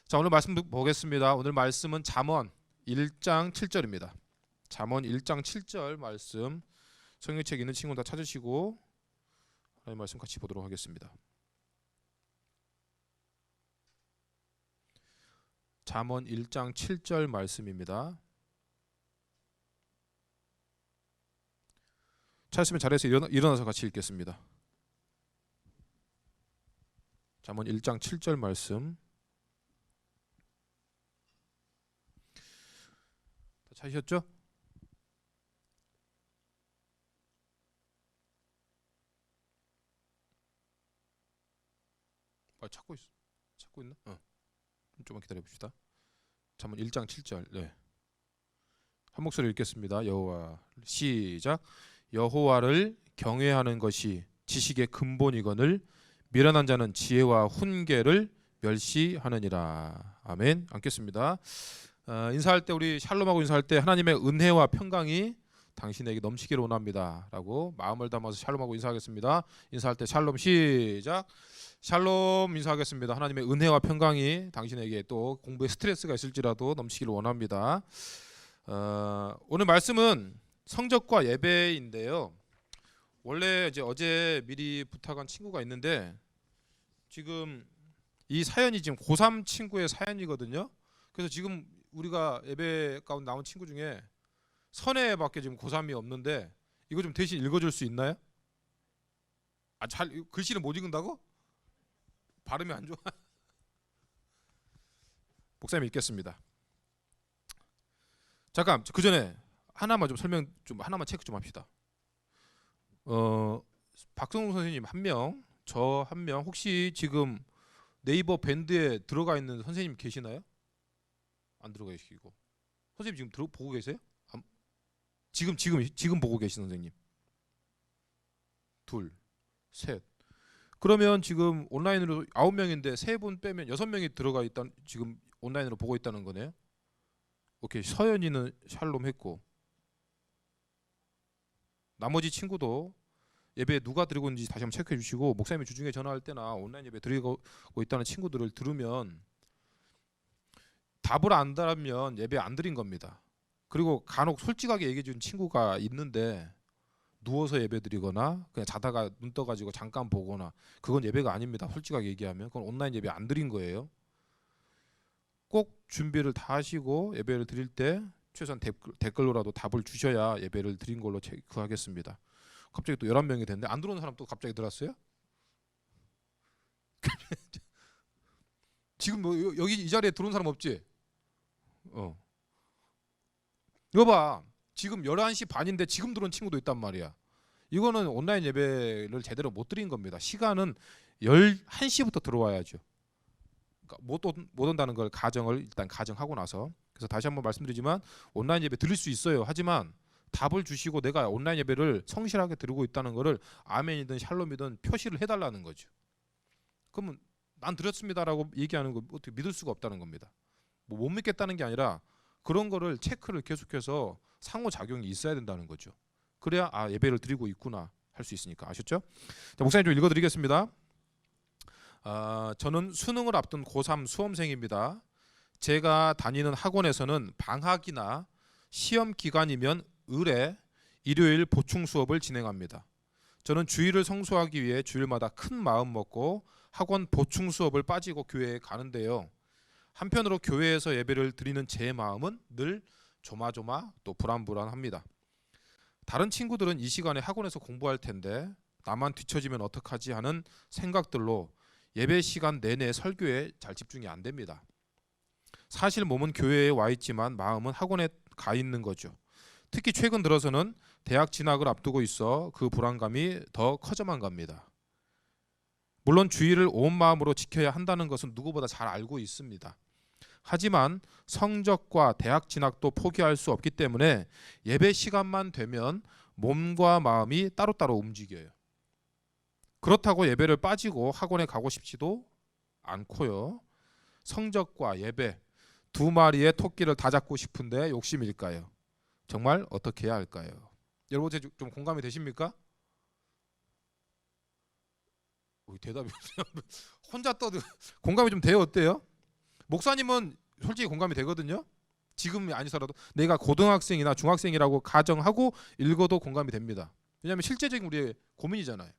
자, 오늘 말씀 보겠습니다. 오늘 말씀은 잠언 1장 7절입니다. 잠언 1장 7절 말씀 성경책 있는 친구 다 찾으시고 하나님 말씀 같이 보도록 하겠습니다. 잠언 1장 7절 말씀입니다. 찾으시면 자리에서 일어나서 같이 읽겠습니다. 잠언 1장 7절 말씀 다 찾으셨죠? 찾고 있나? 좀만 기다려 봅시다. 잠언 1장 7절. 네. 한 목소리 읽겠습니다. 여호와 시작. 여호와를 경외하는 것이 지식의 근본이거늘 미련한 자는 지혜와 훈계를 멸시하느니라. 아멘. 앉겠습니다. 인사할 때 우리 샬롬하고 인사할 때 하나님의 은혜와 평강이 당신에게 넘치기를 원합니다 라고 마음을 담아서 샬롬하고 인사하겠습니다. 인사할 때 샬롬 시작. 샬롬 인사하겠습니다. 하나님의 은혜와 평강이 당신에게 또 공부에 스트레스가 있을지라도 넘치기를 원합니다. 오늘 말씀은 성적과 예배인데요. 원래 이제 어제 미리 부탁한 친구가 있는데 지금 이 사연이 지금 고3 친구의 사연이거든요. 그래서 지금 우리가 예배 가운데 나온 친구 중에 선혜밖에 지금 고3이 없는데 이거 좀 대신 읽어줄 수 있나요? 잘 글씨를 못 읽는다고? 발음이 안 좋아. 목사님 읽겠습니다. 잠깐 그 전에 하나만 좀 설명 좀 하나만 체크 좀 합시다. 박성웅 선생님 한 명, 저 한 명 혹시 지금 네이버 밴드에 들어가 있는 선생님 계시나요? 안 들어가 계시고 선생님 지금 보고 계세요? 지금 보고 계신 선생님 둘, 셋. 그러면 지금 온라인으로 9명인데 3분 빼면 6명이 들어가 있다. 지금 온라인으로 보고 있다는 거네요. 오케이. 서연이는 샬롬 했고 나머지 친구도 예배 누가 드리고 있는지 다시 한번 체크해 주시고 목사님이 주중에 전화할 때나 온라인 예배 드리고 있다는 친구들을 들으면 답을 안 달면 예배 안 드린 겁니다. 그리고 간혹 솔직하게 얘기해 준 친구가 있는데 누워서 예배 드리거나 그냥 자다가 눈 떠가지고 잠깐 보거나 그건 예배가 아닙니다. 솔직하게 얘기하면 그건 온라인 예배 안 드린 거예요. 꼭 준비를 다 하시고 예배를 드릴 때 최소한 댓글로라도 답을 주셔야 예배를 드린 걸로 체크하겠습니다. 갑자기 또 11명이 됐는데 안 들어오는 사람 또 갑자기 들어왔어요? 지금 뭐 여기 이 자리에 들어온 사람 없지? 이거 봐. 지금 11시 반인데 지금 들어온 친구도 있단 말이야. 이거는 온라인 예배를 제대로 못 드린 겁니다. 시간은 11시부터 들어와야죠. 그러니까 못 온다는 걸 일단 가정하고 나서. 그래서 다시 한번 말씀드리지만 온라인 예배 드릴 수 있어요. 하지만 답을 주시고 내가 온라인 예배를 성실하게 드리고 있다는 거를 아멘이든 샬롬이든 표시를 해달라는 거죠. 그러면 난 드렸습니다라고 얘기하는 거 어떻게 믿을 수가 없다는 겁니다. 뭐 못 믿겠다는 게 아니라 그런 거를 체크를 계속해서 상호작용이 있어야 된다는 거죠. 그래야 예배를 드리고 있구나 할 수 있으니까. 아셨죠? 자, 목사님 좀 읽어드리겠습니다. 저는 수능을 앞둔 고3 수험생입니다. 제가 다니는 학원에서는 방학이나 시험 기간이면 을에 일요일 보충 수업을 진행합니다. 저는 주일을 성수하기 위해 주일마다 큰 마음 먹고 학원 보충 수업을 빠지고 교회에 가는데요. 한편으로 교회에서 예배를 드리는 제 마음은 늘 조마조마 또 불안불안합니다. 다른 친구들은 이 시간에 학원에서 공부할 텐데 나만 뒤처지면 어떡하지 하는 생각들로 예배 시간 내내 설교에 잘 집중이 안 됩니다. 사실 몸은 교회에 와 있지만 마음은 학원에 가 있는 거죠. 특히 최근 들어서는 대학 진학을 앞두고 있어 그 불안감이 더 커져만 갑니다. 물론 주의를 온 마음으로 지켜야 한다는 것은 누구보다 잘 알고 있습니다. 하지만 성적과 대학 진학도 포기할 수 없기 때문에 예배 시간만 되면 몸과 마음이 따로따로 움직여요. 그렇다고 예배를 빠지고 학원에 가고 싶지도 않고요. 성적과 예배 두 마리의 토끼를 다 잡고 싶은데 욕심일까요? 정말 어떻게 해야 할까요? 여러분 좀 공감이 되십니까? 대답이 혼자 떠도 공감이 좀 돼요? 어때요? 목사님은 솔직히 공감이 되거든요. 지금이 아니더라도 내가 고등학생이나 중학생이라고 가정하고 읽어도 공감이 됩니다. 왜냐하면 실제적인 우리의 고민이잖아요.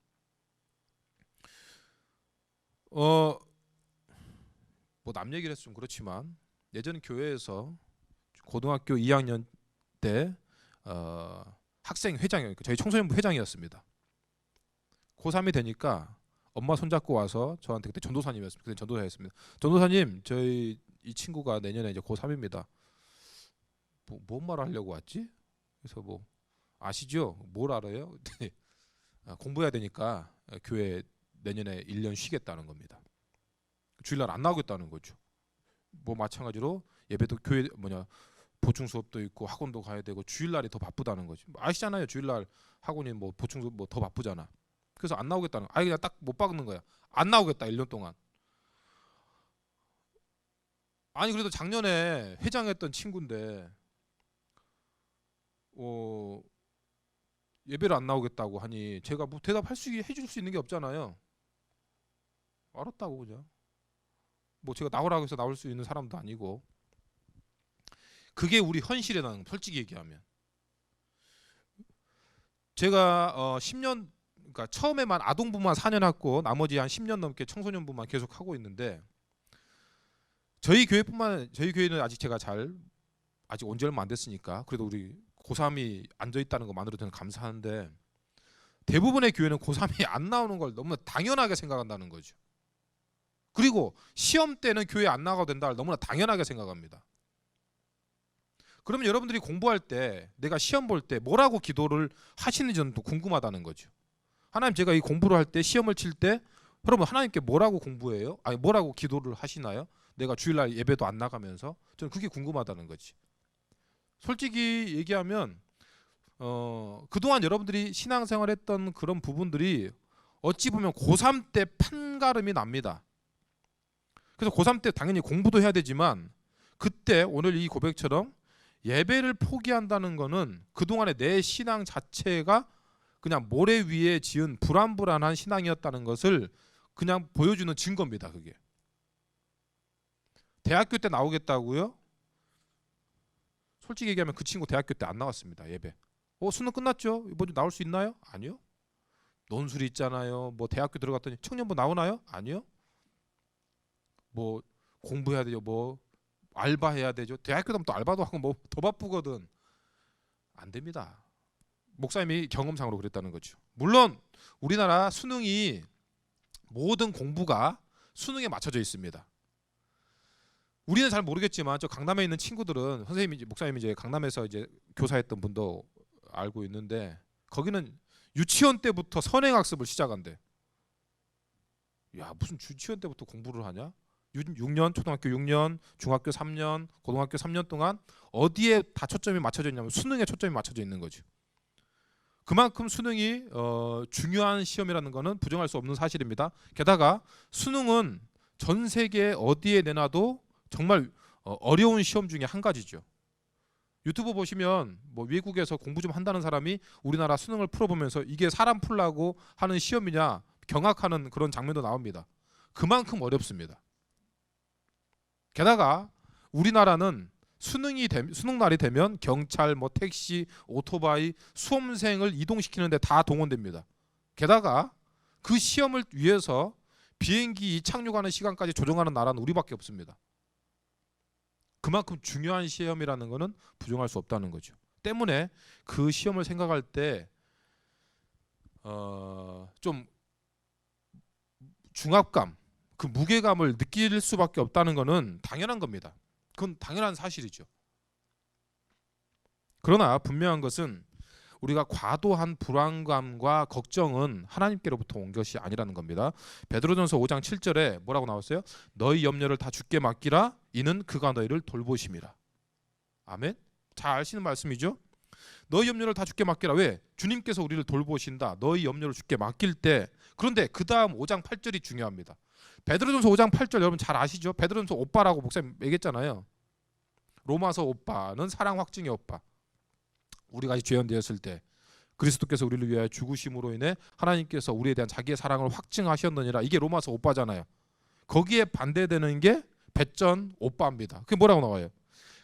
뭐 남 얘기를 해서 좀 그렇지만 예전 교회에서 고등학교 2학년 때 학생 회장이었어요. 저희 청소년부 회장이었습니다. 고3이 되니까 엄마 손잡고 와서 저한테 그때 전도사님이었습니다. 그때 전도사였습니다. 전도사님, 저희 이 친구가 내년에 이제 고3입니다. 뭔 말 하려고 왔지? 그래서 뭐 아시죠? 뭘 알아요? 공부해야 되니까 교회 내년에 1년 쉬겠다는 겁니다. 주일날 안 나오겠다는 거죠. 뭐 마찬가지로 예배도 교회 보충 수업도 있고 학원도 가야 되고 주일날이 더 바쁘다는 거지. 아시잖아요. 주일날 학원이 뭐 보충 수업 뭐 더 바쁘잖아. 그래서 안 나오겠다는 거. 그냥 딱 못 박는 거야. 안 나오겠다 1년 동안. 아니 그래도 작년에 회장했던 친구인데 예배를 안 나오겠다고 하니 제가 뭐 해줄 수 있는 게 없잖아요. 알았다고 그냥. 뭐 제가 나오라고 해서 나올 수 있는 사람도 아니고. 그게 우리 현실이라는 거, 솔직히 얘기하면. 제가 10년, 그러니까 처음에만 아동부만 4년 했고 나머지 한 10년 넘게 청소년부만 계속 하고 있는데 저희 교회는 아직 제가 아직 온 지 얼마 안 됐으니까 그래도 우리 고3이 앉아 있다는 것만으로도 저는 감사한데 대부분의 교회는 고3이 안 나오는 걸 너무 당연하게 생각한다는 거죠. 그리고 시험 때는 교회 안 나가도 된다를 너무나 당연하게 생각합니다. 그러면 여러분들이 공부할 때 내가 시험 볼 때 뭐라고 기도를 하시는지는 또 궁금하다는 거죠. 하나님, 제가 이 공부를 할 때 시험을 칠 때 여러분 하나님께 뭐라고 공부해요? 아니 뭐라고 기도를 하시나요? 내가 주일날 예배도 안 나가면서 저는 그게 궁금하다는 거지. 솔직히 얘기하면 그동안 여러분들이 신앙생활했던 그런 부분들이 어찌 보면 고3 때 판가름이 납니다. 그래서 고3 때 당연히 공부도 해야 되지만 그때 오늘 이 고백처럼 예배를 포기한다는 거는 그동안의 내 신앙 자체가 그냥 모래 위에 지은 불안불안한 신앙이었다는 것을 그냥 보여주는 증거입니다. 그게. 대학교 때 나오겠다고요? 솔직히 얘기하면 그 친구 대학교 때 안 나왔습니다. 예배. 수능 끝났죠? 이번 주 나올 수 있나요? 아니요. 논술이 있잖아요. 뭐 대학교 들어갔더니 청년부 나오나요? 아니요. 뭐 공부해야 되죠. 뭐 알바해야 되죠. 대학교 가면 또 알바도 하고 뭐 더 바쁘거든. 안 됩니다. 목사님이 경험상으로 그랬다는 거죠. 물론 우리나라 수능이 모든 공부가 수능에 맞춰져 있습니다. 우리는 잘 모르겠지만 저 강남에 있는 친구들은 목사님이 이제 강남에서 이제 교사했던 분도 알고 있는데 거기는 유치원 때부터 선행학습을 시작한대. 야, 무슨 유치원 때부터 공부를 하냐? 6년, 초등학교 6년, 중학교 3년, 고등학교 3년 동안 어디에 다 초점이 맞춰져 있냐면 수능에 초점이 맞춰져 있는 거죠. 그만큼 수능이 중요한 시험이라는 것은 부정할 수 없는 사실입니다. 게다가 수능은 전 세계 어디에 내놔도 정말 어려운 시험 중에 한 가지죠. 유튜브 보시면 뭐 외국에서 공부 좀 한다는 사람이 우리나라 수능을 풀어보면서 이게 사람 풀라고 하는 시험이냐 경악하는 그런 장면도 나옵니다. 그만큼 어렵습니다. 게다가 우리나라는 수능날이 되면 경찰, 뭐 택시, 오토바이, 수험생을 이동시키는데 다 동원됩니다. 게다가 그 시험을 위해서 비행기 착륙하는 시간까지 조정하는 나라는 우리밖에 없습니다. 그만큼 중요한 시험이라는 것은 부정할 수 없다는 거죠. 때문에 그 시험을 생각할 때 좀 중압감, 그 무게감을 느낄 수밖에 없다는 것은 당연한 겁니다. 그건 당연한 사실이죠. 그러나 분명한 것은 우리가 과도한 불안감과 걱정은 하나님께로부터 온 것이 아니라는 겁니다. 베드로전서 5장 7절에 뭐라고 나왔어요? 너희 염려를 다 주께 맡기라. 이는 그가 너희를 돌보심이라. 아멘. 잘 아시는 말씀이죠. 너희 염려를 다 주께 맡기라. 왜? 주님께서 우리를 돌보신다. 너희 염려를 주께 맡길 때. 그런데 그 다음 5장 8절이 중요합니다. 베드로전서 5장 8절 여러분 잘 아시죠? 베드로전서 오빠라고 목사님 얘기했잖아요. 로마서 오빠는 사랑 확증의 오빠. 우리가 죄인되었을 때 그리스도께서 우리를 위하여 죽으심으로 인해 하나님께서 우리에 대한 자기의 사랑을 확증하셨느니라. 이게 로마서 오빠잖아요. 거기에 반대되는 게 배전 오빠입니다. 그게 뭐라고 나와요?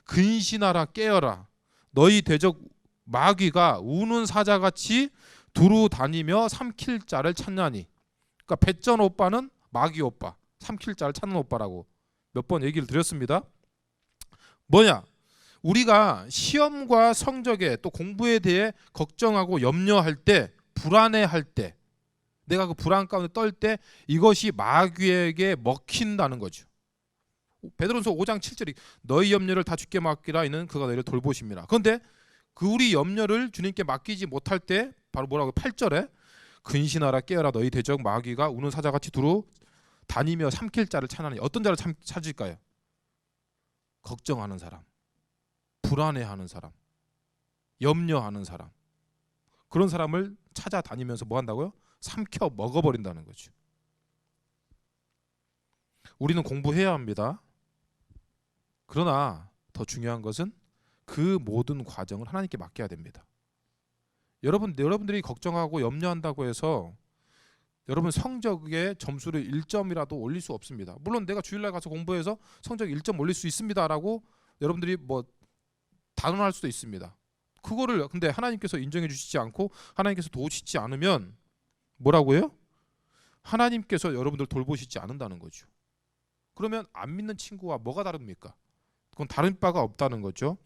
근신하라 깨어라 너희 대적 마귀가 우는 사자같이 두루 다니며 삼킬 자를 찾냐니. 그러니까 배전 오빠는 마귀 오빠, 삼킬 자를 찾는 오빠라고 몇 번 얘기를 드렸습니다. 뭐냐? 우리가 시험과 성적에 또 공부에 대해 걱정하고 염려할 때, 불안해할 때, 내가 그 불안 가운데 떨 때 이것이 마귀에게 먹힌다는 거죠. 베드로전서 5장 7절이 너희 염려를 다 주께 맡기라 이는 그가 너희를 돌보십니다. 그런데 그 우리 염려를 주님께 맡기지 못할 때 바로 뭐라고 8절에 근신하라 깨어라 너희 대적 마귀가 우는 사자같이 두루 다니며 삼킬 자를 찾나니. 어떤 자를 찾을까요? 걱정하는 사람, 불안해하는 사람, 염려하는 사람, 그런 사람을 찾아다니면서 뭐 한다고요? 삼켜 먹어버린다는 거죠. 우리는 공부해야 합니다. 그러나 더 중요한 것은 그 모든 과정을 하나님께 맡겨야 됩니다. 여러분들이 걱정하고 염려한다고 해서 여러분 성적의 점수를 1점이라도 올릴 수 없습니다. 물론 내가 주일날 가서 공부해서 성적 1점 올릴 수 있습니다라고 여러분들이 뭐 단언할 수도 있습니다. 그거를 근데 하나님께서 인정해 주시지 않고 하나님께서 도우시지 않으면 뭐라고 해요? 하나님께서 여러분들 돌보시지 않는다는 거죠. 그러면 안 믿는 친구와 뭐가 다릅니까? 그건 다른 바가 없다는 거죠.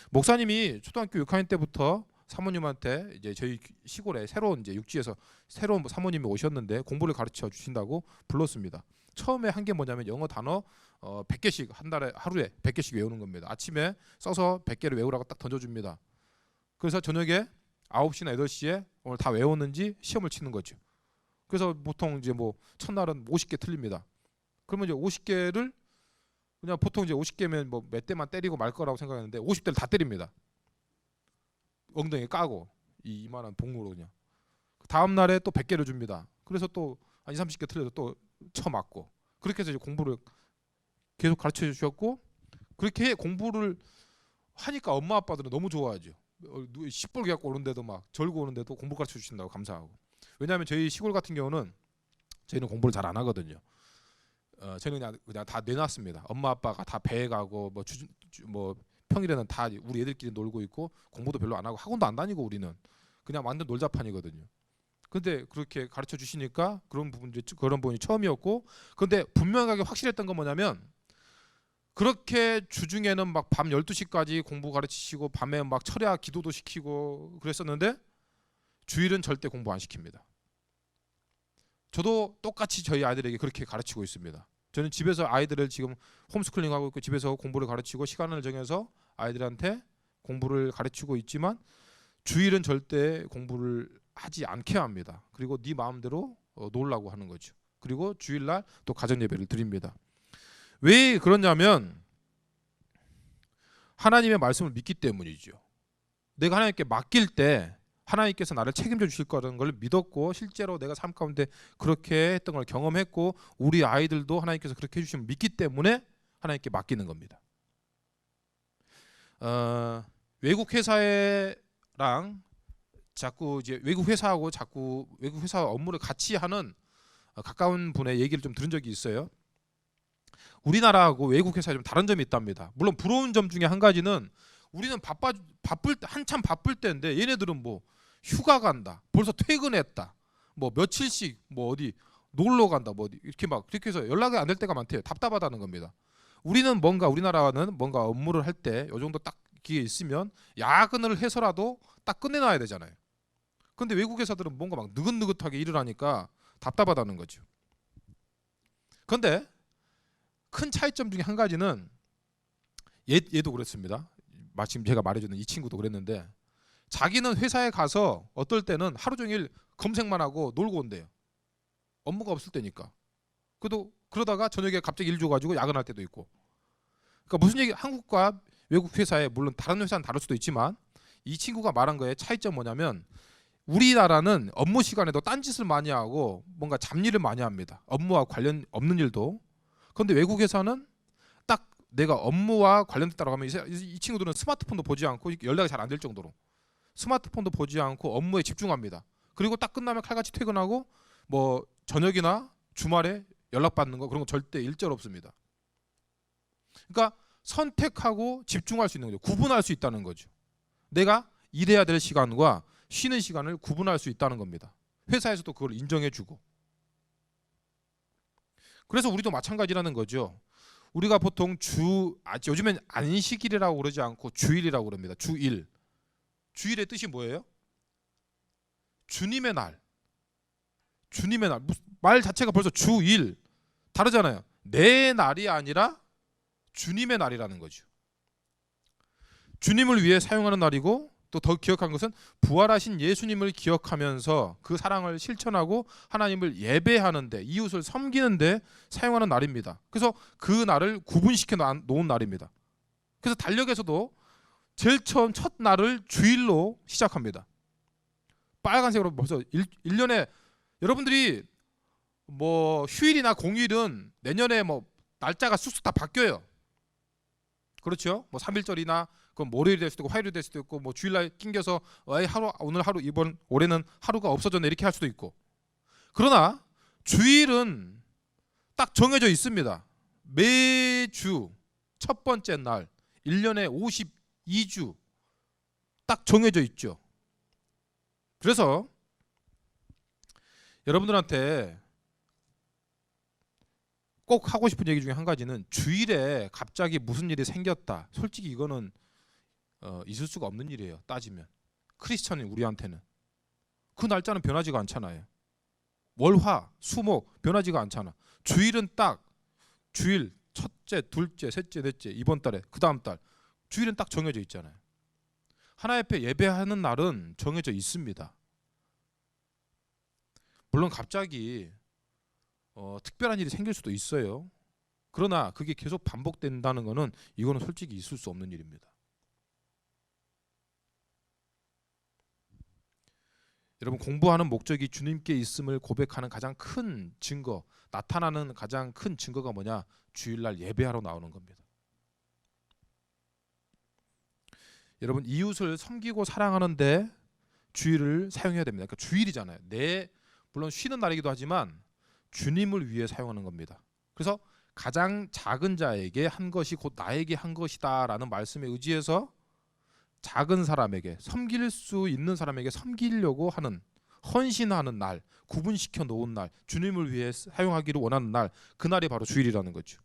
목사님이 초등학교 6학년 때부터 사모님한테 이제 저희 시골에 새로운 이제 육지에서 새로운 사모님이 오셨는데 공부를 가르쳐 주신다고 불렀습니다. 처음에 한 게 뭐냐면 영어 단어 100개씩 한 달에 하루에 100개씩 외우는 겁니다. 아침에 써서 100개를 외우라고 딱 던져줍니다. 그래서 저녁에 9시나 8시에 오늘 다 외웠는지 시험을 치는 거죠. 그래서 보통 이제 뭐 첫날은 50개 틀립니다. 그러면 이제 50개를 그냥 보통 이제 50개면 뭐 몇 대만 때리고 말 거라고 생각했는데 50대를 다 때립니다. 엉덩이 까고 이만한 봉으로 그냥. 다음 날에 또 100개를 줍니다. 그래서 또 한 20, 30개 틀려서 또 쳐맞고. 그렇게 해서 이제 공부를 계속 가르쳐 주셨고 그렇게 공부를 하니까 엄마 아빠들은 너무 좋아하죠. 시뻘게 갖고 오는데도 막 절고 오는데도 공부 가르쳐 주신다고 감사하고. 왜냐하면 저희 시골 같은 경우는 저희는 공부를 잘 안 하거든요. 저희는 그냥 다 내놨습니다. 엄마 아빠가 다 배에 가고 뭐 평일에는 다 우리 애들끼리 놀고 있고 공부도 별로 안 하고 학원도 안 다니고 우리는 그냥 완전 놀자판이거든요. 근데 그렇게 가르쳐 주시니까 그런 부분이 처음이었고, 근데 분명하게 확실했던 건 뭐냐면 그렇게 주중에는 막 밤 12시까지 공부 가르치시고 밤에 막 철야 기도도 시키고 그랬었는데 주일은 절대 공부 안 시킵니다. 저도 똑같이 저희 아이들에게 그렇게 가르치고 있습니다. 저는 집에서 아이들을 지금 홈스쿨링 하고 있고 집에서 공부를 가르치고 시간을 정해서 아이들한테 공부를 가르치고 있지만 주일은 절대 공부를 하지 않게 합니다. 그리고 네 마음대로 놀라고 하는 거죠. 그리고 주일날 또 가정 예배를 드립니다. 왜 그러냐면 하나님의 말씀을 믿기 때문이죠. 내가 하나님께 맡길 때 하나님께서 나를 책임져 주실 거라는 걸 믿었고 실제로 내가 삶 가운데 그렇게 했던 걸 경험했고 우리 아이들도 하나님께서 그렇게 해주시면 믿기 때문에 하나님께 맡기는 겁니다. 외국 회사랑 자꾸 이제 외국 회사하고 자꾸 외국 회사 업무를 같이 하는 가까운 분의 얘기를 좀 들은 적이 있어요. 우리나라하고 외국 회사에 좀 다른 점이 있답니다. 물론 부러운 점 중에 한 가지는 우리는 한참 바쁠 때인데 얘네들은 뭐 휴가 간다, 벌써 퇴근했다, 뭐 며칠씩 뭐 어디 놀러 간다, 뭐 어디 이렇게 막 그렇게 해서 연락이 안 될 때가 많대요. 답답하다는 겁니다. 우리나라는 뭔가 업무를 할 때 요 정도 딱 기회 있으면 야근을 해서라도 딱 끝내놔야 되잖아요. 근데 외국 회사들은 뭔가 막 느긋느긋하게 일을 하니까 답답하다는 거죠. 그런데 큰 차이점 중에 한 가지는 얘도 그랬습니다. 마침 제가 말해주는 이 친구도 그랬는데 자기는 회사에 가서 어떨 때는 하루 종일 검색만 하고 놀고 온대요. 업무가 없을 때니까. 그러다가 저녁에 갑자기 일 줘가지고 야근할 때도 있고. 그러니까 무슨 얘기? 한국과 외국 회사에 물론 다른 회사는 다를 수도 있지만 이 친구가 말한 거에 차이점 뭐냐면 우리나라는 업무 시간에도 딴짓을 많이 하고 뭔가 잡일을 많이 합니다. 업무와 관련 없는 일도. 그런데 외국 회사는 딱 내가 업무와 관련됐다고 하면 이 친구들은 스마트폰도 보지 않고 연락이 잘 안 될 정도로 스마트폰도 보지 않고 업무에 집중합니다. 그리고 딱 끝나면 칼같이 퇴근하고 뭐 저녁이나 주말에 연락받는 거 그런 거 절대 일절 없습니다. 그러니까 선택하고 집중할 수 있는 거죠. 구분할 수 있다는 거죠. 내가 일해야 될 시간과 쉬는 시간을 구분할 수 있다는 겁니다. 회사에서도 그걸 인정해주고. 그래서 우리도 마찬가지라는 거죠. 우리가 보통 요즘엔 안식일이라고 그러지 않고 주일이라고 그럽니다. 주일. 주일의 뜻이 뭐예요? 주님의 날. 주님의 날. 말 자체가 벌써 주일. 다르잖아요. 내 날이 아니라 주님의 날이라는 거죠. 주님을 위해 사용하는 날이고, 또 더 기억한 것은 부활하신 예수님을 기억하면서 그 사랑을 실천하고 하나님을 예배하는데, 이웃을 섬기는데 사용하는 날입니다. 그래서 그 날을 구분시켜 놓은 날입니다. 그래서 달력에서도 제일 처음 첫 날을 주일로 시작합니다. 빨간색으로 벌써 1년에 여러분들이 뭐 휴일이나 공휴일은 내년에 뭐 날짜가 쑥쑥 다 바뀌어요. 그렇죠? 뭐 3일절이나 그건 월요일이 될 수도 있고 화요일이 될 수도 있고, 뭐 주일날 낑겨서 오늘 하루 이번 올해는 하루가 없어졌네 이렇게 할 수도 있고. 그러나 주일은 딱 정해져 있습니다. 매주 첫 번째 날 1년에 52주 딱 정해져 있죠. 그래서 여러분들한테 꼭 하고 싶은 얘기 중에 한 가지는, 주일에 갑자기 무슨 일이 생겼다. 솔직히 이거는 있을 수가 없는 일이에요. 따지면 크리스천인 우리한테는 그 날짜는 변하지가 않잖아요. 월화 수목 변하지가 않잖아. 주일은 딱 주일 첫째, 둘째, 셋째, 넷째, 이번 달에 그 다음 달 주일은 딱 정해져 있잖아요. 하나님 앞에 예배하는 날은 정해져 있습니다. 물론 갑자기 특별한 일이 생길 수도 있어요. 그러나 그게 계속 반복된다는 것은 이거는 솔직히 있을 수 없는 일입니다. 여러분, 공부하는 목적이 주님께 있음을 고백하는 가장 큰 증거, 나타나는 가장 큰 증거가 뭐냐? 주일날 예배하러 나오는 겁니다. 여러분, 이웃을 섬기고 사랑하는데 주일을 사용해야 됩니다. 그러니까 주일이잖아요. 물론 쉬는 날이기도 하지만 주님을 위해 사용하는 겁니다. 그래서 가장 작은 자에게 한 것이 곧 나에게 한 것이다라는 말씀에 의지해서 작은 사람에게, 섬길 수 있는 사람에게 섬기려고 하는, 헌신하는 날, 구분시켜 놓은 날, 주님을 위해 사용하기를 원하는 날, 그날이 바로 주일이라는 거죠.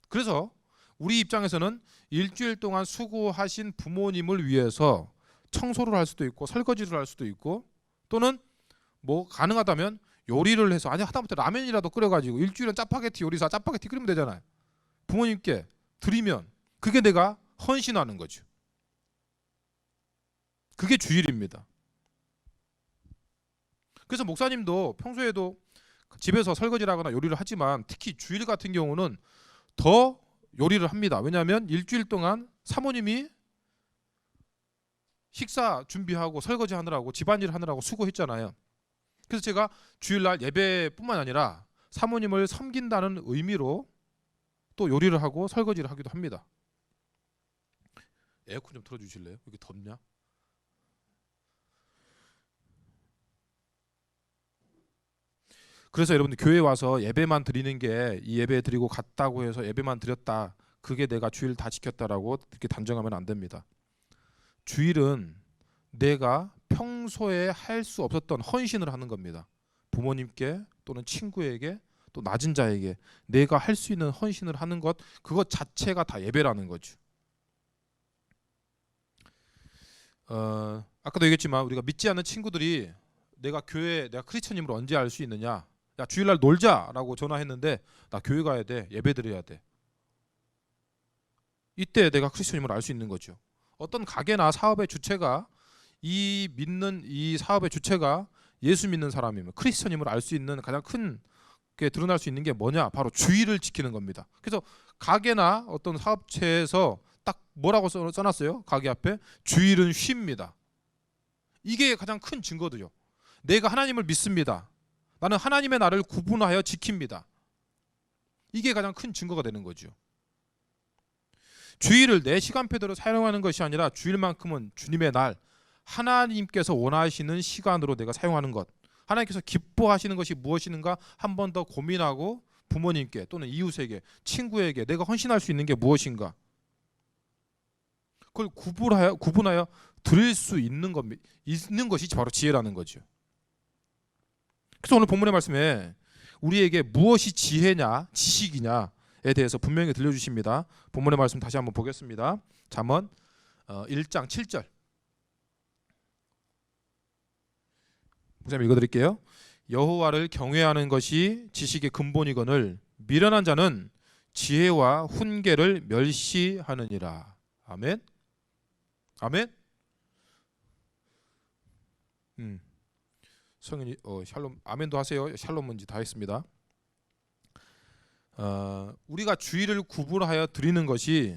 그래서 우리 입장에서는 일주일 동안 수고하신 부모님을 위해서 청소를 할 수도 있고 설거지를 할 수도 있고, 또는 뭐 가능하다면 요리를 해서, 아니 하다못해 라면이라도 끓여가지고 일주일은 짜파게티 요리사 짜파게티 끓이면 되잖아요. 부모님께 드리면 그게 내가 헌신하는 거죠. 그게 주일입니다. 그래서 목사님도 평소에도 집에서 설거지를 하거나 요리를 하지만 특히 주일 같은 경우는 더 요리를 합니다. 왜냐하면 일주일 동안 사모님이 식사 준비하고 설거지 하느라고 집안일 하느라고 수고했잖아요. 그래서 제가 주일날 예배뿐만 아니라 사모님을 섬긴다는 의미로 또 요리를 하고 설거지를 하기도 합니다. 에어컨 좀 틀어주실래요? 여기 덥냐? 그래서 여러분들 교회 와서 예배만 드리는 게, 이 예배 드리고 갔다고 해서 예배만 드렸다, 그게 내가 주일 다 지켰다라고 이렇게 단정하면 안 됩니다. 주일은 내가 평소에 할 수 없었던 헌신을 하는 겁니다. 부모님께 또는 친구에게 또 낮은 자에게 내가 할 수 있는 헌신을 하는 것, 그것 자체가 다 예배라는 거죠. 아까도 얘기했지만 우리가 믿지 않는 친구들이 내가 크리스천임을 언제 알 수 있느냐? 야, 주일날 놀자라고 전화했는데 나 교회 가야 돼, 예배 드려야 돼. 이때 내가 크리스천임을 알 수 있는 거죠. 어떤 가게나 사업의 주체가, 이 사업의 주체가 예수 믿는 사람이면 크리스천임을 알 수 있는 가장 큰 게 드러날 수 있는 게 뭐냐? 바로 주일을 지키는 겁니다. 그래서 가게나 어떤 사업체에서 딱 뭐라고 써놨어요? 가게 앞에 주일은 쉼니다. 이게 가장 큰 증거죠. 내가 하나님을 믿습니다. 나는 하나님의 날을 구분하여 지킵니다. 이게 가장 큰 증거가 되는 거죠. 주일을 내 시간표대로 사용하는 것이 아니라 주일만큼은 주님의 날, 하나님께서 원하시는 시간으로 내가 사용하는 것, 하나님께서 기뻐하시는 것이 무엇인가 한 번 더 고민하고 부모님께 또는 이웃에게, 친구에게 내가 헌신할 수 있는 게 무엇인가? 그걸 구분하여 드릴 수 있는 것이 바로 지혜라는 거죠. 그래서 오늘 본문의 말씀에 우리에게 무엇이 지혜냐, 지식이냐에 대해서 분명히 들려주십니다. 본문의 말씀 다시 한번 보겠습니다. 잠언 1장 7절. 목사님 읽어드릴게요. 여호와를 경외하는 것이 지식의 근본이거늘 미련한 자는 지혜와 훈계를 멸시하느니라. 아멘. 아멘. 성인이 샬롬 아멘도 하세요. 샬롬 문지 다 했습니다. 우리가 주의를 구분하여 드리는 것이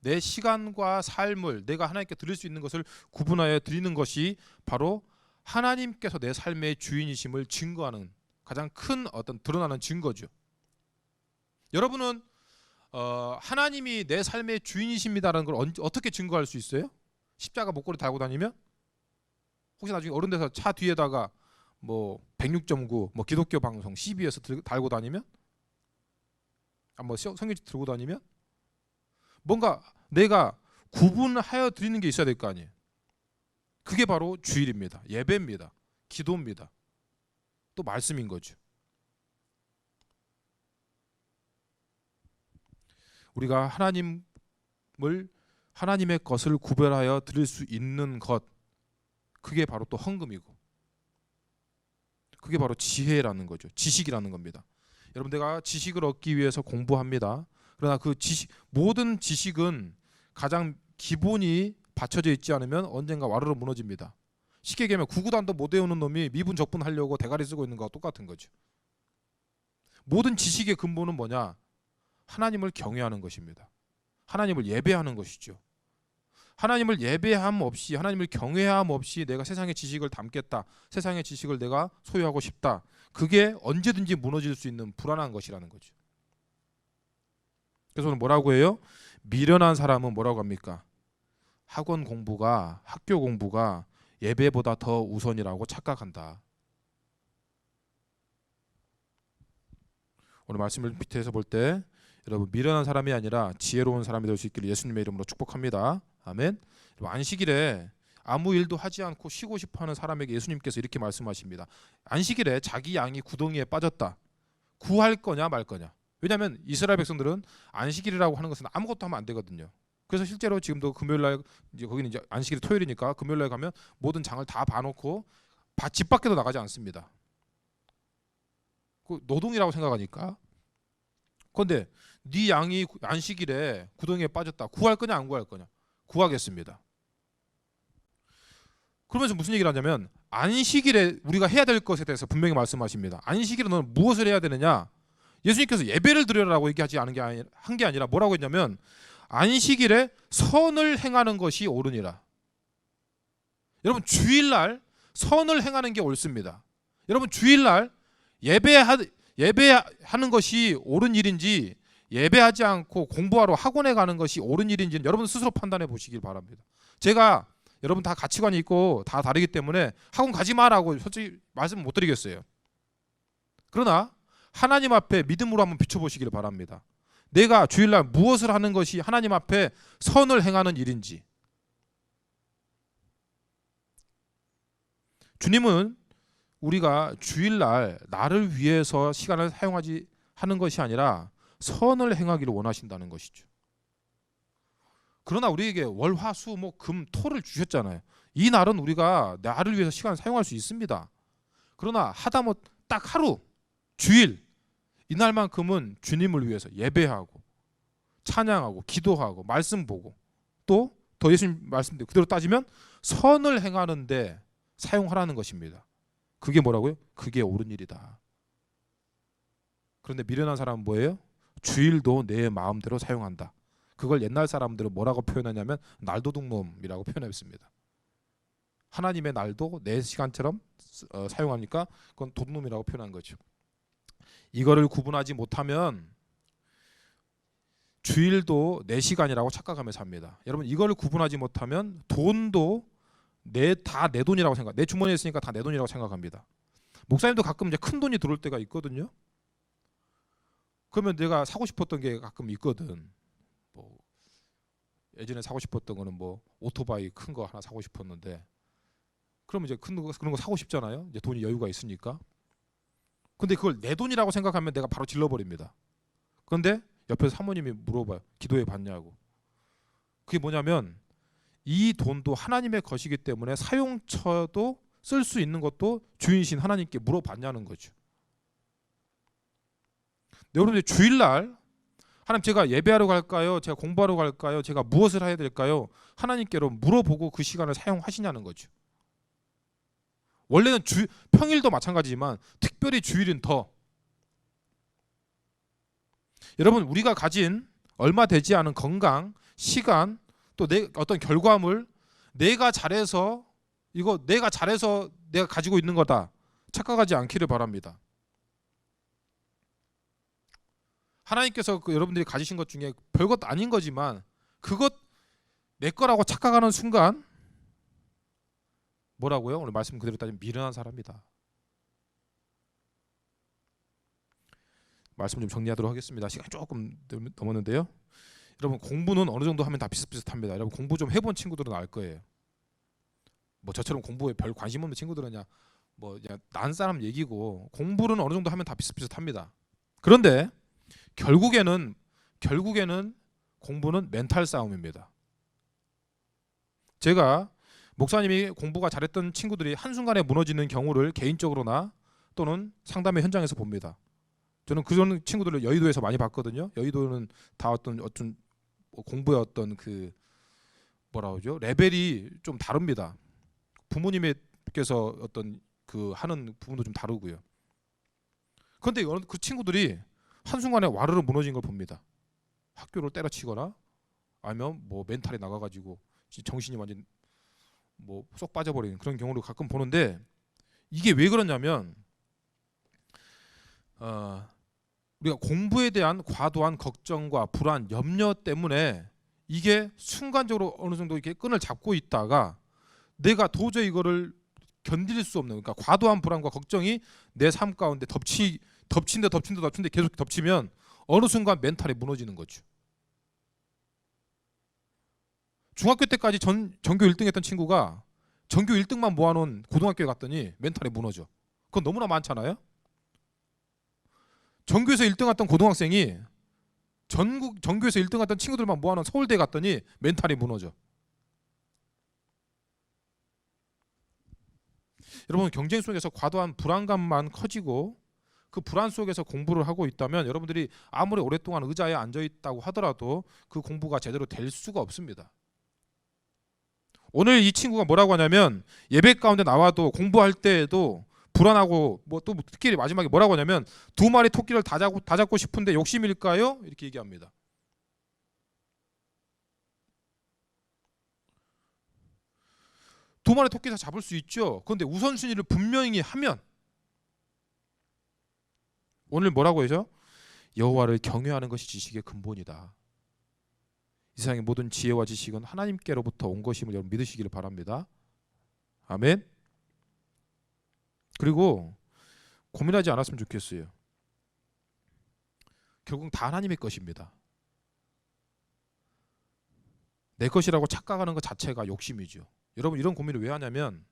내 시간과 삶을 내가 하나님께 드릴 수 있는 것을 구분하여 드리는 것이 바로 하나님께서 내 삶의 주인이심을 증거하는 가장 큰 어떤 드러나는 증거죠. 여러분은 하나님이 내 삶의 주인이십니다라는 걸 어떻게 증거할 수 있어요? 십자가 목걸이 달고 다니면? 혹시 나중에 어른 돼서 차 뒤에다가 뭐 106.9 뭐 기독교 방송 CBS 달고 다니면? 뭐 성경책 들고 다니면? 뭔가 내가 구분하여 드리는 게 있어야 될 거 아니에요. 그게 바로 주일입니다. 예배입니다. 기도입니다. 또 말씀인 거죠. 우리가 하나님의 것을 구별하여 드릴 수 있는 것, 그게 바로 또 헌금이고, 그게 바로 지혜라는 거죠. 지식이라는 겁니다. 여러분, 내가 지식을 얻기 위해서 공부합니다. 그러나 그 모든 지식은 가장 기본이 받쳐져 있지 않으면 언젠가 와르르 무너집니다. 쉽게 얘기하면 구구단도 못 외우는 놈이 미분적분하려고 대가리 쓰고 있는 거와 똑같은 거죠. 모든 지식의 근본은 뭐냐? 하나님을 경외하는 것입니다. 하나님을 예배하는 것이죠. 하나님을 예배함 없이, 하나님을 경외함 없이 내가 세상의 지식을 담겠다, 세상의 지식을 내가 소유하고 싶다, 그게 언제든지 무너질 수 있는 불안한 것이라는 거죠. 그래서 오늘 뭐라고 해요? 미련한 사람은 뭐라고 합니까? 학원 공부가, 학교 공부가 예배보다 더 우선이라고 착각한다. 오늘 말씀을 밑에서 볼 때 여러분, 미련한 사람이 아니라 지혜로운 사람이 될 수 있기를 예수님의 이름으로 축복합니다. 아멘. 안식일에 아무 일도 하지 않고 쉬고 싶어하는 사람에게 예수님께서 이렇게 말씀하십니다. 안식일에 자기 양이 구덩이에 빠졌다. 구할 거냐 말 거냐. 왜냐하면 이스라엘 백성들은 안식일이라고 하는 것은 아무것도 하면 안 되거든요. 그래서 실제로 지금도 금요일날, 이제 거기는 이제 안식일이 토요일이니까 금요일날 가면 모든 장을 다 봐놓고 집 밖에도 나가지 않습니다. 그 노동이라고 생각하니까. 그런데 네 양이 안식일에 구덩이에 빠졌다. 구할 거냐 안 구할 거냐? 구하겠습니다. 그러면서 무슨 얘기를 하냐면 안식일에 우리가 해야 될 것에 대해서 분명히 말씀하십니다. 안식일에 너는 무엇을 해야 되느냐? 예수님께서 예배를 드려라라고 얘기하지 않은 게 한 게 아니라 뭐라고 했냐면 안식일에 선을 행하는 것이 옳으니라. 여러분, 주일날 선을 행하는 게 옳습니다. 여러분, 주일날 예배하는 것이 옳은 일인지 예배하지 않고 공부하러 학원에 가는 것이 옳은 일인지는 여러분 스스로 판단해 보시길 바랍니다. 제가 여러분 다 가치관이 있고 다 다르기 때문에 학원 가지 마라고 솔직히 말씀 못 드리겠어요. 그러나 하나님 앞에 믿음으로 한번 비춰보시길 바랍니다. 내가 주일날 무엇을 하는 것이 하나님 앞에 선을 행하는 일인지. 주님은 우리가 주일날 나를 위해서 시간을 사용하지 하는 것이 아니라 선을 행하기를 원하신다는 것이죠. 그러나 우리에게 월, 화, 수, 목, 금, 토를 주셨잖아요. 이 날은 우리가 나를 위해서 시간을 사용할 수 있습니다. 그러나 하다못 딱 하루, 주일, 이날만큼은 주님을 위해서 예배하고 찬양하고 기도하고 말씀 보고 또 더 예수님 말씀대로 그대로 따지면 선을 행하는데 사용하라는 것입니다. 그게 뭐라고요? 그게 옳은 일이다. 그런데 미련한 사람은 뭐예요? 주일도 내 마음대로 사용한다. 그걸 옛날 사람들은 뭐라고 표현하냐면 날도둑놈이라고 표현했습니다. 하나님의 날도 내 시간처럼 사용하니까 그건 도둑놈이라고 표현한 거죠. 이거를 구분하지 못하면 주일도 내 시간이라고 착각하며 삽니다. 여러분, 이거를 구분하지 못하면 돈도 다 내 돈이라고 생각. 내 주머니에 있으니까 다 내 돈이라고 생각합니다. 목사님도 가끔 이제 큰 돈이 들어올 때가 있거든요. 그러면 내가 사고 싶었던 게 가끔 있거든. 뭐 예전에 사고 싶었던 거는 뭐 오토바이 큰 거 하나 사고 싶었는데, 그러면 이제 큰 거 그런 거 사고 싶잖아요. 이제 돈이 여유가 있으니까. 근데 그걸 내 돈이라고 생각하면 내가 바로 질러버립니다. 그런데 옆에서 사모님이 물어봐요. 기도해 봤냐고. 그게 뭐냐면 이 돈도 하나님의 것이기 때문에 사용처도 쓸 수 있는 것도 주인신 하나님께 물어봤냐는 거죠. 여러분들 주일날 하나님 제가 예배하러 갈까요? 제가 공부하러 갈까요? 제가 무엇을 해야 될까요? 하나님께로 물어보고 그 시간을 사용하시냐는 거죠. 원래는 평일도 마찬가지지만 특별히 주일은 더. 여러분 우리가 가진 얼마 되지 않은 건강, 시간, 또 내 어떤 결과물, 내가 잘해서 내가 가지고 있는 거다 착각하지 않기를 바랍니다. 하나님께서 여러분들이 가지신 것 중에 별것 아닌 거지만 그것 내 거라고 착각하는 순간 뭐라고요? 오늘 말씀 그대로 따지면 미련한 사람이다. 말씀 좀 정리하도록 하겠습니다. 시간이 조금 넘었는데요. 여러분 공부는 어느 정도 하면 다 비슷비슷합니다. 여러분 공부 좀 해본 친구들은 알 거예요. 뭐 저처럼 공부에 별 관심 없는 친구들은 그냥 난 사람 얘기고, 공부는 어느 정도 하면 다 비슷비슷합니다. 그런데 결국에는 공부는 멘탈 싸움입니다. 제가 목사님이 공부가 잘했던 친구들이 한순간에 무너지는 경우를 개인적으로나 또는 상담의 현장에서 봅니다. 저는 그런 친구들을 여의도에서 많이 봤거든요. 여의도는 다 어떤 공부의 어떤 그 뭐라 그러죠? 레벨이 좀 다릅니다. 부모님께서 어떤 그 하는 부분도 좀 다르고요. 그런데 그 친구들이 한순간에 와르르 무너진 걸 봅니다. 학교를 때려치거나 아니면 뭐 멘탈이 나가가지고 정신이 완전 뭐 쏙 빠져버리는 그런 경우를 가끔 보는데, 이게 왜 그러냐면 우리가 공부에 대한 과도한 걱정과 불안, 염려 때문에 이게 순간적으로 어느 정도 이렇게 끈을 잡고 있다가 내가 도저히 이거를 견딜 수 없는, 그러니까 과도한 불안과 걱정이 내 삶 가운데 덮친데 계속 덮치면 어느 순간 멘탈이 무너지는 거죠. 중학교 때까지 전교 1등 했던 친구가 전교 1등만 모아놓은 고등학교에 갔더니 멘탈이 무너져. 그건 너무나 많잖아요. 전교에서 1등 했던 고등학생이 전교에서 1등 했던 친구들만 모아놓은 서울대에 갔더니 멘탈이 무너져. 여러분 경쟁 속에서 과도한 불안감만 커지고 그 불안 속에서 공부를 하고 있다면 여러분들이 아무리 오랫동안 의자에 앉아 있다고 하더라도 그 공부가 제대로 될 수가 없습니다. 오늘 이 친구가 뭐라고 하냐면 예배 가운데 나와도 공부할 때에도 불안하고, 뭐 또 특히 마지막에 뭐라고 하냐면 2마리 토끼를 다 잡고 싶은데 욕심일까요? 이렇게 얘기합니다. 두 마리 토끼 다 잡을 수 있죠. 그런데 우선순위를 분명히 하면, 오늘 뭐라고 하죠? 여호와를 경외하는 것이 지식의 근본이다. 이 세상의 모든 지혜와 지식은 하나님께로부터 온 것임을 여러분 믿으시기를 바랍니다. 아멘. 그리고 고민하지 않았으면 좋겠어요. 결국 다 하나님의 것입니다. 내 것이라고 착각하는 것 자체가 욕심이죠. 여러분 이런 고민을 왜 하냐면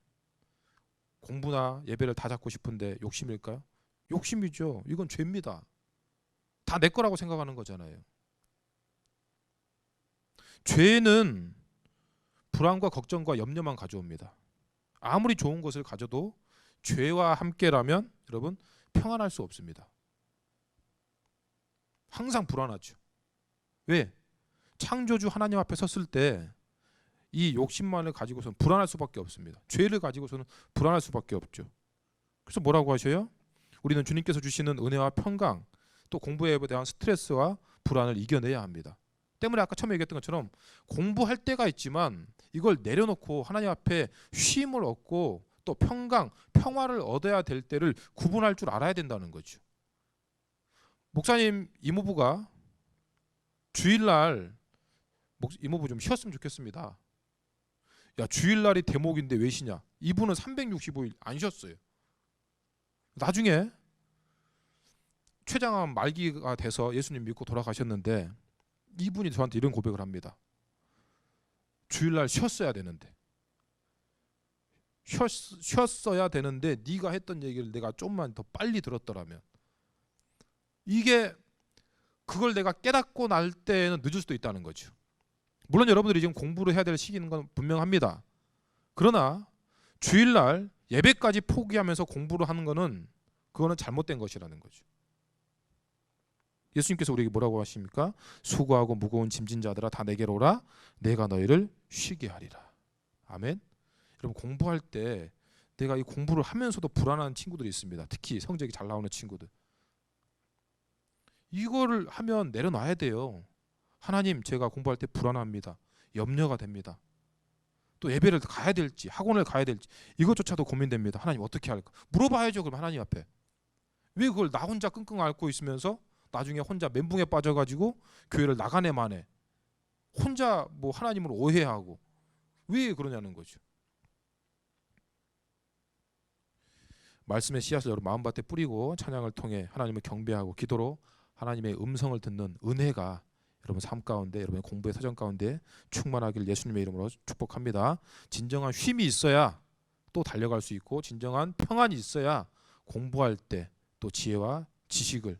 공부나 예배를 다 잡고 싶은데 욕심일까요? 욕심이죠. 이건 죄입니다. 다 내 거라고 생각하는 거잖아요. 죄는 불안과 걱정과 염려만 가져옵니다. 아무리 좋은 것을 가져도 죄와 함께라면 여러분 평안할 수 없습니다. 항상 불안하죠. 왜? 창조주 하나님 앞에 섰을 때 이 욕심만을 가지고서는 불안할 수밖에 없습니다. 죄를 가지고서는 불안할 수밖에 없죠. 그래서 뭐라고 하셔요? 우리는 주님께서 주시는 은혜와 평강, 또 공부에 대한 스트레스와 불안을 이겨내야 합니다. 때문에 아까 처음에 얘기했던 것처럼 공부할 때가 있지만 이걸 내려놓고 하나님 앞에 쉼을 얻고 또 평강, 평화를 얻어야 될 때를 구분할 줄 알아야 된다는 거죠. 목사님 이모부가 주일날 이모부 좀 쉬었으면 좋겠습니다. 야 주일날이 대목인데 왜 쉬냐? 이분은 365일 안 쉬었어요. 나중에 췌장암 말기가 돼서 예수님 믿고 돌아가셨는데 이분이 저한테 이런 고백을 합니다. 주일날 쉬었어야 되는데 쉬었어야 되는데 네가 했던 얘기를 내가 좀만 더 빨리 들었더라면, 이게 그걸 내가 깨닫고 날 때는 늦을 수도 있다는 거죠. 물론 여러분들이 지금 공부를 해야 될 시기인 건 분명합니다. 그러나 주일날 예배까지 포기하면서 공부를 하는 거는 그거는 잘못된 것이라는 거죠. 예수님께서 우리에게 뭐라고 하십니까? 수고하고 무거운 짐진 자들아 다 내게로 오라 내가 너희를 쉬게 하리라. 아멘. 여러분, 공부할 때 내가 이 공부를 하면서도 불안한 친구들이 있습니다. 특히 성적이 잘 나오는 친구들. 이거를 하면 내려놔야 돼요. 하나님, 제가 공부할 때 불안합니다. 염려가 됩니다. 또 예배를 가야 될지 학원을 가야 될지 이것조차도 고민됩니다. 하나님 어떻게 할까? 물어봐야죠. 그럼 하나님 앞에. 왜 그걸 나 혼자 끙끙 앓고 있으면서 나중에 혼자 멘붕에 빠져가지고 교회를 나가네 마네, 혼자 뭐 하나님을 오해하고 왜 그러냐는 거죠. 말씀의 씨앗을 여러분 마음밭에 뿌리고 찬양을 통해 하나님을 경배하고 기도로 하나님의 음성을 듣는 은혜가 여러분 삶 가운데, 여러분의 공부의 사정 가운데 충만하길 예수님의 이름으로 축복합니다. 진정한 쉼이 있어야 또 달려갈 수 있고, 진정한 평안이 있어야 공부할 때 또 지혜와 지식을